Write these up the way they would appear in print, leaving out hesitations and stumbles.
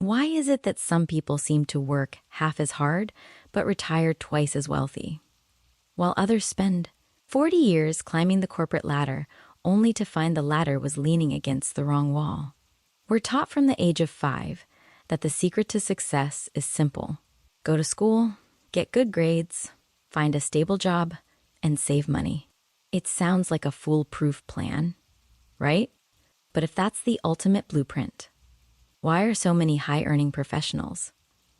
Why is it that some people seem to work half as hard but retire twice as wealthy, while others spend 40 years climbing the corporate ladder only to find the ladder was leaning against the wrong wall? We're taught from the age of 5 that the secret to success is simple. Go to school, get good grades, find a stable job, and save money. It sounds like a foolproof plan, right? But if that's the ultimate blueprint, why are so many high-earning professionals,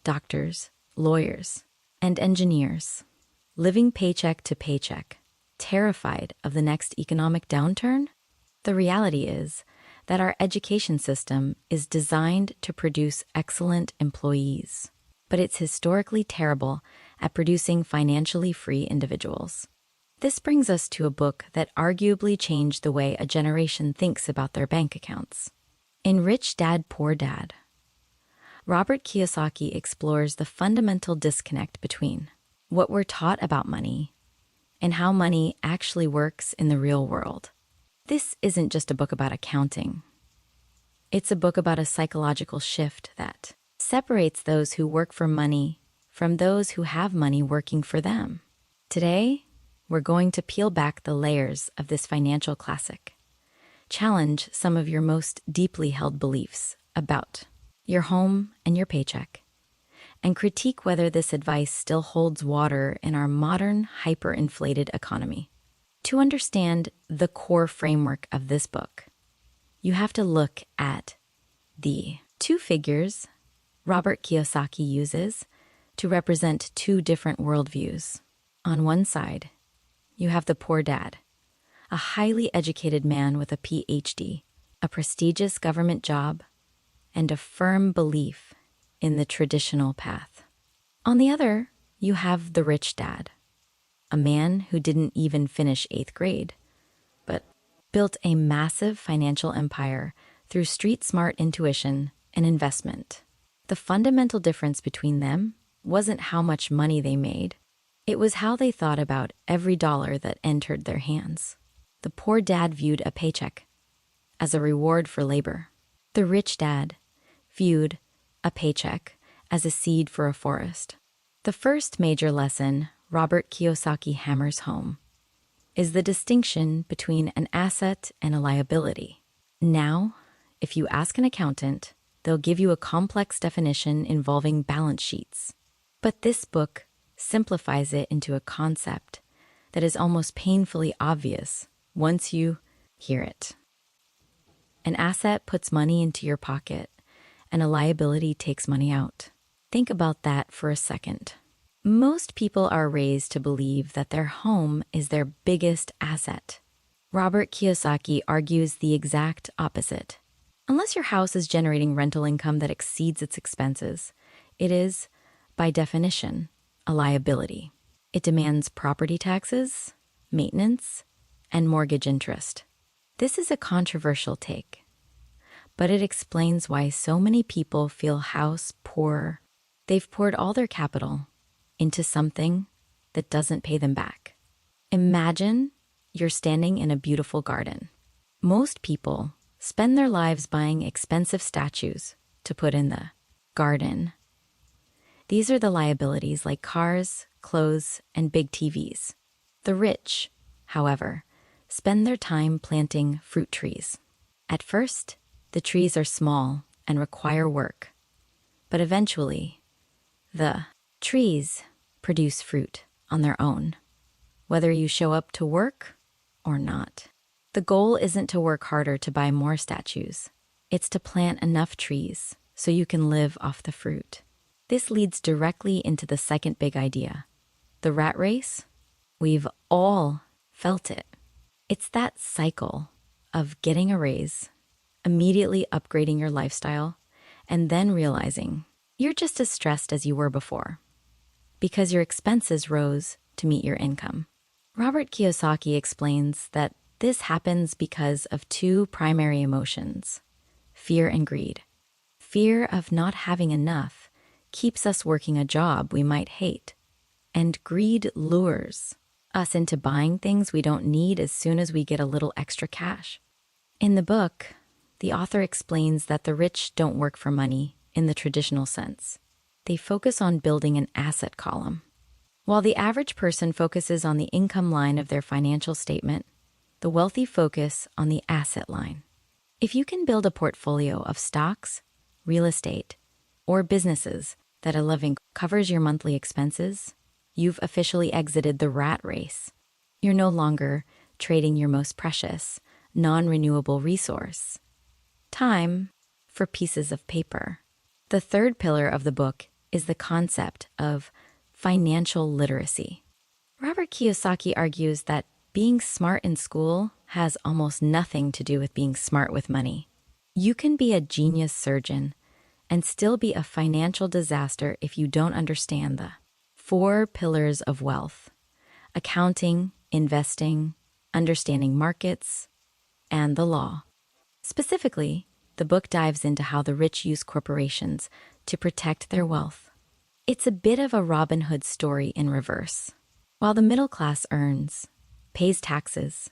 doctors, lawyers, and engineers, living paycheck to paycheck, terrified of the next economic downturn? The reality is that our education system is designed to produce excellent employees, but it's historically terrible at producing financially free individuals. This brings us to a book that arguably changed the way a generation thinks about their bank accounts. In Rich Dad, Poor Dad, Robert Kiyosaki explores the fundamental disconnect between what we're taught about money and how money actually works in the real world. This isn't just a book about accounting. It's a book about a psychological shift that separates those who work for money from those who have money working for them. Today, we're going to peel back the layers of this financial classic, challenge some of your most deeply held beliefs about your home and your paycheck, and critique whether this advice still holds water in our modern, hyperinflated economy. To understand the core framework of this book, you have to look at the 2 figures Robert Kiyosaki uses to represent 2 different worldviews. On one side, you have the poor dad, a highly educated man with a PhD, a prestigious government job, and a firm belief in the traditional path. On the other, you have the rich dad, a man who didn't even finish 8th grade, but built a massive financial empire through street-smart intuition and investment. The fundamental difference between them wasn't how much money they made. It was how they thought about every dollar that entered their hands. The poor dad viewed a paycheck as a reward for labor. The rich dad viewed a paycheck as a seed for a forest. The first major lesson Robert Kiyosaki hammers home is the distinction between an asset and a liability. Now, if you ask an accountant, they'll give you a complex definition involving balance sheets. But this book simplifies it into a concept that is almost painfully obvious once you hear it. An asset puts money into your pocket, and a liability takes money out. Think about that for a second. Most people are raised to believe that their home is their biggest asset. Robert Kiyosaki argues the exact opposite. Unless your house is generating rental income that exceeds its expenses, it is, by definition, a liability. It demands property taxes, maintenance, and mortgage interest. This is a controversial take, but it explains why so many people feel house poor. They've poured all their capital into something that doesn't pay them back. Imagine you're standing in a beautiful garden. Most people spend their lives buying expensive statues to put in the garden. These are the liabilities like cars, clothes, and big TVs. The rich, however, spend their time planting fruit trees. At first, the trees are small and require work, but eventually, the trees produce fruit on their own, whether you show up to work or not. The goal isn't to work harder to buy more statues. It's to plant enough trees so you can live off the fruit. This leads directly into the second big idea. The rat race? We've all felt it. It's that cycle of getting a raise, immediately upgrading your lifestyle, and then realizing you're just as stressed as you were before because your expenses rose to meet your income. Robert Kiyosaki explains that this happens because of 2 primary emotions, fear and greed. Fear of not having enough keeps us working a job we might hate, and greed lures us into buying things we don't need as soon as we get a little extra cash. In the book, the author explains that the rich don't work for money, in the traditional sense. They focus on building an asset column. While the average person focuses on the income line of their financial statement, the wealthy focus on the asset line. If you can build a portfolio of stocks, real estate, or businesses that a living covers your monthly expenses, you've officially exited the rat race. You're no longer trading your most precious, non-renewable resource, time, for pieces of paper. The third pillar of the book is the concept of financial literacy. Robert Kiyosaki argues that being smart in school has almost nothing to do with being smart with money. You can be a genius surgeon and still be a financial disaster if you don't understand the 4 pillars of wealth: accounting, investing, understanding markets, and the law. Specifically, the book dives into how the rich use corporations to protect their wealth. It's a bit of a Robin Hood story in reverse. While the middle class earns, pays taxes,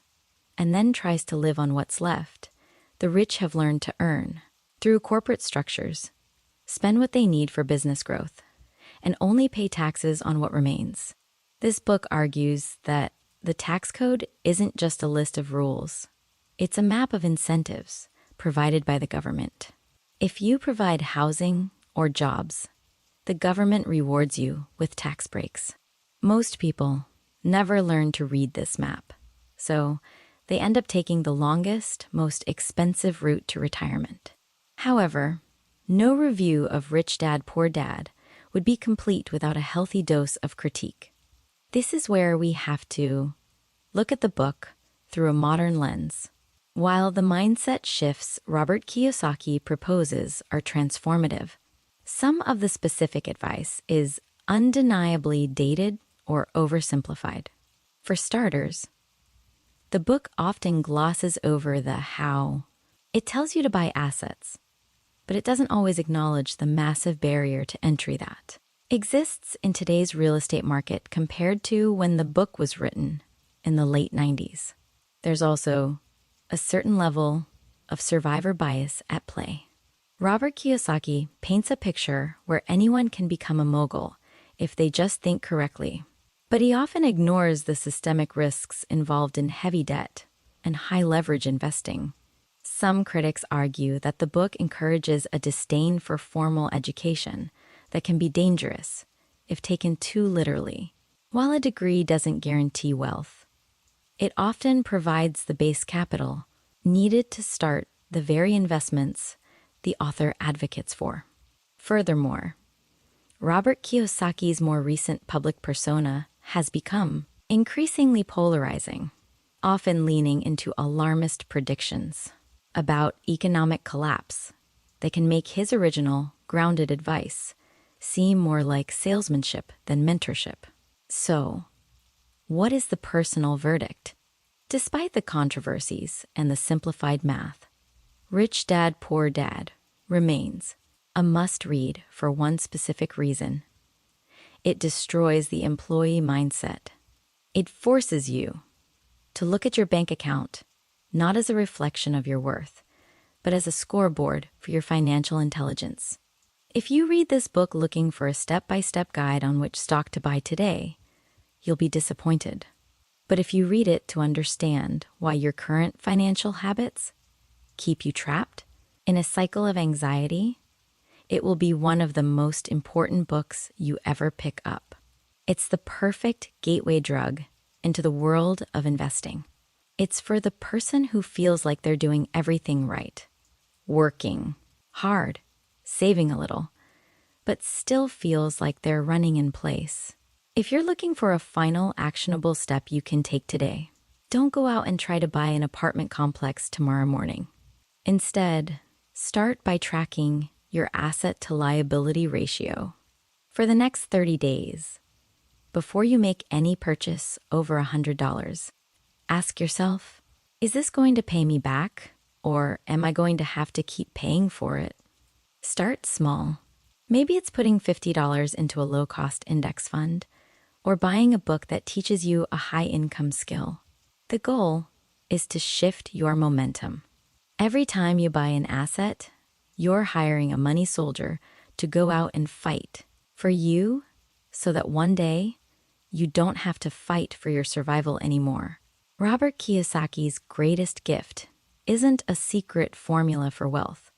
and then tries to live on what's left, the rich have learned to earn, through corporate structures, spend what they need for business growth, and only pay taxes on what remains. This book argues that the tax code isn't just a list of rules. It's a map of incentives provided by the government. If you provide housing or jobs, the government rewards you with tax breaks. Most people never learn to read this map, so they end up taking the longest, most expensive route to retirement. However, no review of Rich Dad, Poor Dad would be complete without a healthy dose of critique. This is where we have to look at the book through a modern lens. While the mindset shifts Robert Kiyosaki proposes are transformative, some of the specific advice is undeniably dated or oversimplified. For starters, the book often glosses over the how. It tells you to buy assets, but it doesn't always acknowledge the massive barrier to entry that exists in today's real estate market compared to when the book was written in the late 90s. There's also a certain level of survivor bias at play. Robert Kiyosaki paints a picture where anyone can become a mogul if they just think correctly, but he often ignores the systemic risks involved in heavy debt and high leverage investing. Some critics argue that the book encourages a disdain for formal education that can be dangerous if taken too literally. While a degree doesn't guarantee wealth, it often provides the base capital needed to start the very investments the author advocates for. Furthermore, Robert Kiyosaki's more recent public persona has become increasingly polarizing, often leaning into alarmist predictions about economic collapse that can make his original, grounded advice seem more like salesmanship than mentorship. So, what is the personal verdict? Despite the controversies and the simplified math, Rich Dad, Poor Dad remains a must-read for one specific reason. It destroys the employee mindset. It forces you to look at your bank account not as a reflection of your worth, but as a scoreboard for your financial intelligence. If you read this book looking for a step-by-step guide on which stock to buy today, you'll be disappointed. But if you read it to understand why your current financial habits keep you trapped in a cycle of anxiety, it will be one of the most important books you ever pick up. It's the perfect gateway drug into the world of investing. It's for the person who feels like they're doing everything right, working hard, saving a little, but still feels like they're running in place. If you're looking for a final actionable step you can take today, don't go out and try to buy an apartment complex tomorrow morning. Instead, start by tracking your asset to liability ratio for the next 30 days. Before you make any purchase over $100, ask yourself, is this going to pay me back, or am I going to have to keep paying for it? Start small. Maybe it's putting $50 into a low-cost index fund, or buying a book that teaches you a high-income skill. The goal is to shift your momentum. Every time you buy an asset, you're hiring a money soldier to go out and fight for you so that one day you don't have to fight for your survival anymore. Robert Kiyosaki's greatest gift isn't a secret formula for wealth.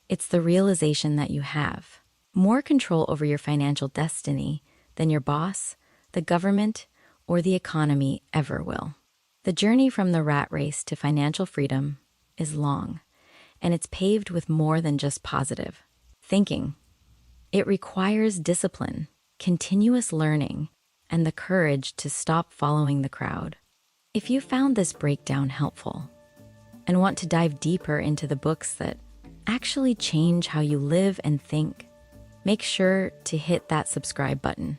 It's the realization that you have more control over your financial destiny than your boss, the government, or the economy ever will. The journey from the rat race to financial freedom is long, and it's paved with more than just positive thinking. It requires discipline, continuous learning, and the courage to stop following the crowd. If you found this breakdown helpful and want to dive deeper into the books that actually change how you live and think, make sure to hit that subscribe button.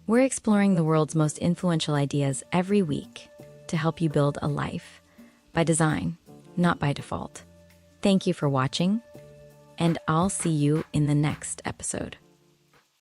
We're exploring the world's most influential ideas every week to help you build a life by design, not by default. Thank you for watching, and I'll see you in the next episode.